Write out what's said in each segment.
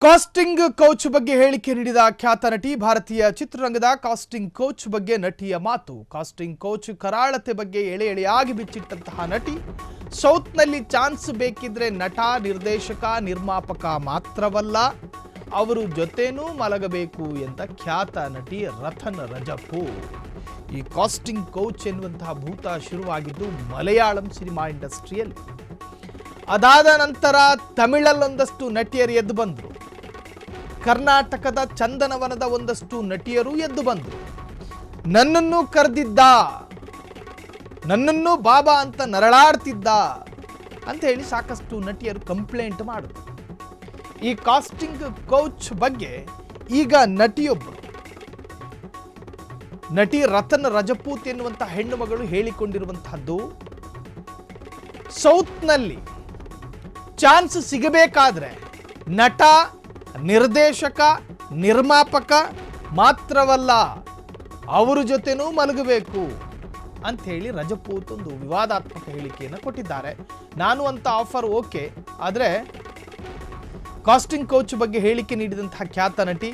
Casting coach ಬಗ್ಗೆ ಹೇಳಿಕೆ ನೀಡಿದ ಖ್ಯಾತ ನಟಿ ಭಾರತೀಯ ಚಿತ್ರರಂಗದ ಕಾಸ್ಟಿಂಗ್ ಕೋಚ್ ಬಗ್ಗೆ ನಟಿಯ ಮಾತು. ಕಾಸ್ಟಿಂಗ್ ಕೋಚ್ ಕರಾಳತೆ ಬಗ್ಗೆ ಎಳೆ ಎಳೆಯಾಗಿ ಬಿಚ್ಚಿಟ್ಟಂತಹ ನಟಿ, ಸೌತ್ನಲ್ಲಿ ಚಾನ್ಸ್ ಬೇಕಿದ್ರೆ ನಟ, ನಿರ್ದೇಶಕ, ನಿರ್ಮಾಪಕ ಮಾತ್ರವಲ್ಲ, ಅವರು ಜೊತೆನೂ ಮಲಗಬೇಕು ಎಂದ ಖ್ಯಾತ ನಟಿ ರತನ್ ರಜಪೂತ್. ಈ ಕಾಸ್ಟಿಂಗ್ ಕೋಚ್ ಎನ್ನುವಂತಹ ಭೂತ ಶುರುವಾಗಿದ್ದು ಮಲಯಾಳಂ ಸಿನಿಮಾ ಇಂಡಸ್ಟ್ರಿಯಲ್ಲಿ. ಅದಾದ ನಂತರ ತಮಿಳಲ್ಲೊಂದಷ್ಟು ನಟಿಯರು ಎದ್ದು ಬಂದರು. ಕರ್ನಾಟಕದ ಚಂದನವನದ ಒಂದಷ್ಟು ನಟಿಯರು ಎದ್ದು ಬಂದರು. ನನ್ನನ್ನು ಕರೆದಿದ್ದ, ನನ್ನನ್ನು ಬಾಬಾ ಅಂತ ನರಳಾಡ್ತಿದ್ದ ಅಂತ ಹೇಳಿ ಸಾಕಷ್ಟು ನಟಿಯರು ಕಂಪ್ಲೇಂಟ್ ಮಾಡಿದ್ರು. ಈ ಕಾಸ್ಟಿಂಗ್ ಕೋಚ್ ಬಗ್ಗೆ ಈಗ ನಟಿ ರತನ್ ರಜಪೂತ್ ಎನ್ನುವಂಥ ಹೆಣ್ಣು ಮಗಳು ಹೇಳಿಕೊಂಡಿರುವಂತಹದ್ದು, ಸೌತ್ನಲ್ಲಿ ಚಾನ್ಸ್ ಸಿಗಬೇಕಾದ್ರೆ ನಟ, ನಿರ್ದೇಶಕ, ನಿರ್ಮಾಪಕ ಮಾತ್ರವಲ್ಲ, ಅವರ ಜೊತೆನೂ ಮಲಗಬೇಕು ಅಂತ ಹೇಳಿ ರಜಪೂತ್ ಒಂದು ವಿವಾದಾತ್ಮಕ ಹೇಳಿಕೆಯನ್ನು ಕೊಟ್ಟಿದ್ದಾರೆ. ನಾನು ಅಂತ ಆಫರ್ ಓಕೆ, ಆದರೆ ಕಾಸ್ಟಿಂಗ್ ಕೋಚ್ ಬಗ್ಗೆ ಹೇಳಿಕೆ ನೀಡಿದಂತಹ ಖ್ಯಾತ ನಟಿ,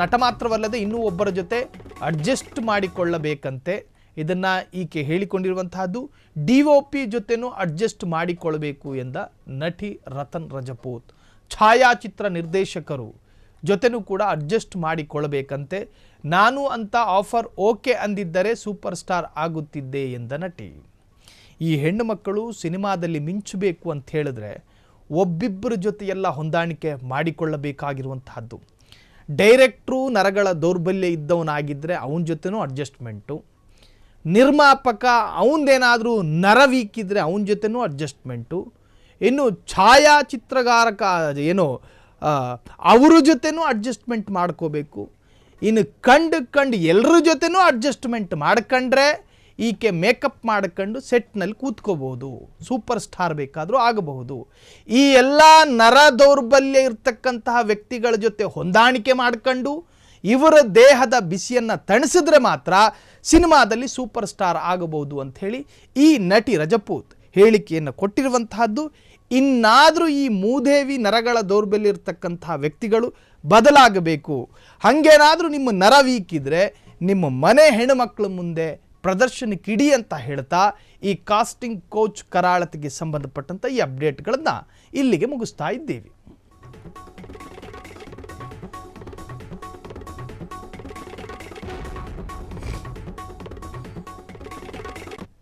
ನಟ ಮಾತ್ರವಲ್ಲದೆ ಇನ್ನೂ ಒಬ್ಬರ ಜೊತೆ ಅಡ್ಜಸ್ಟ್ ಮಾಡಿಕೊಳ್ಳಬೇಕಂತೆ. ಇದನ್ನ ಈಕೆ ಹೇಳಿಕೊಂಡಿರುವಂತಹದ್ದು. DOP ಜೊತೆನೂ ಅಡ್ಜಸ್ಟ್ ಮಾಡಿಕೊಳ್ಳಬೇಕು ಎಂದ ನಟಿ ರತನ್ ರಜಪೂತ್. ಛಾಯಾಚಿತ್ರ ನಿರ್ದೇಶಕರು ಜೊತೆನೂ ಕೂಡ ಅಡ್ಜಸ್ಟ್ ಮಾಡಿಕೊಳ್ಳಬೇಕಂತೆ. ನಾನು ಅಂತ ಆಫರ್ ಓಕೆ ಅಂದಿದ್ದರೆ ಸೂಪರ್ ಸ್ಟಾರ್ ಆಗುತ್ತಿದ್ದೆ ಎಂದ ನಟಿ. ಈ ಹೆಣ್ಣು ಮಕ್ಕಳು ಸಿನಿಮಾದಲ್ಲಿ ಮಿಂಚಬೇಕು ಅಂತ ಹೇಳಿದ್ರೆ ಒಬ್ಬಿಬ್ಬರ ಜೊತೆಯೆಲ್ಲ ಹೊಂದಾಣಿಕೆ ಮಾಡಿಕೊಳ್ಳಬೇಕಾಗಿರುವಂತಹದ್ದು. ಡೈರೆಕ್ಟ್ರು ನರಗಳ ದೌರ್ಬಲ್ಯ ಇದ್ದವನಾಗಿದ್ದರೆ ಅವನ ಜೊತೆನೂ ಅಡ್ಜಸ್ಟ್ಮೆಂಟು, ನಿರ್ಮಾಪಕ ಅವನದೇನಾದರೂ ನರ ವೀಕ್ ಇದ್ದರೆ ಅವನ ಜೊತೆನೂ ಅಡ್ಜಸ್ಟ್ಮೆಂಟು, ಇನ್ನು ಛಾಯಾಚಿತ್ರಗಾರಕ ಅವ್ರ ಜೊತೆನೂ ಅಡ್ಜಸ್ಟ್ಮೆಂಟ್ ಮಾಡ್ಕೋಬೇಕು. ಇನ್ನು ಕಂಡು ಎಲ್ಲರ ಜೊತೆನೂ ಅಡ್ಜಸ್ಟ್ಮೆಂಟ್ ಮಾಡ್ಕೊಂಡ್ರೆ ಈಕೆ ಮೇಕಪ್ ಮಾಡ್ಕೊಂಡು ಸೆಟ್ನಲ್ಲಿ ಕೂತ್ಕೋಬಹುದು, ಸೂಪರ್ ಸ್ಟಾರ್ ಬೇಕಾದರೂ ಆಗಬಹುದು. ಈ ಎಲ್ಲ ನರ ದೌರ್ಬಲ್ಯ ಇರ್ತಕ್ಕಂತಹ ವ್ಯಕ್ತಿಗಳ ಜೊತೆ ಹೊಂದಾಣಿಕೆ ಮಾಡ್ಕೊಂಡು ಇವರ ದೇಹದ ಬಿಸಿಯನ್ನು ತಣಿಸಿದ್ರೆ ಮಾತ್ರ ಸಿನಿಮಾದಲ್ಲಿ ಸೂಪರ್ ಸ್ಟಾರ್ ಆಗಬಹುದು ಅಂಥೇಳಿ ಈ ನಟಿ ರಜಪೂತ್ ಹೇಳಿಕೆಯನ್ನು ಕೊಟ್ಟಿರುವಂತಹದ್ದು. ಇನ್ನಾದರೂ ಈ ಮೂದೇವಿ ನರಗಳ ದೌರ್ಬಲ್ಯ ಇರತಕ್ಕಂತಹ ವ್ಯಕ್ತಿಗಳು ಬದಲಾಗಬೇಕು. ಹಾಗೇನಾದರೂ ನಿಮ್ಮ ನರ ವೀಕ್ ಇದ್ದರೆ ನಿಮ್ಮ ಮನೆ ಹೆಣ್ಣುಮಕ್ಕಳ ಮುಂದೆ ಪ್ರದರ್ಶನಕ್ಕಿಡಿ ಅಂತ ಹೇಳ್ತಾ ಈ ಕಾಸ್ಟಿಂಗ್ ಕೋಚ್ ಕರಾಳತೆಗೆ ಸಂಬಂಧಪಟ್ಟಂಥ ಈ ಅಪ್ಡೇಟ್ಗಳನ್ನು ಇಲ್ಲಿಗೆ ಮುಗಿಸ್ತಾ ಇದ್ದೇವೆ.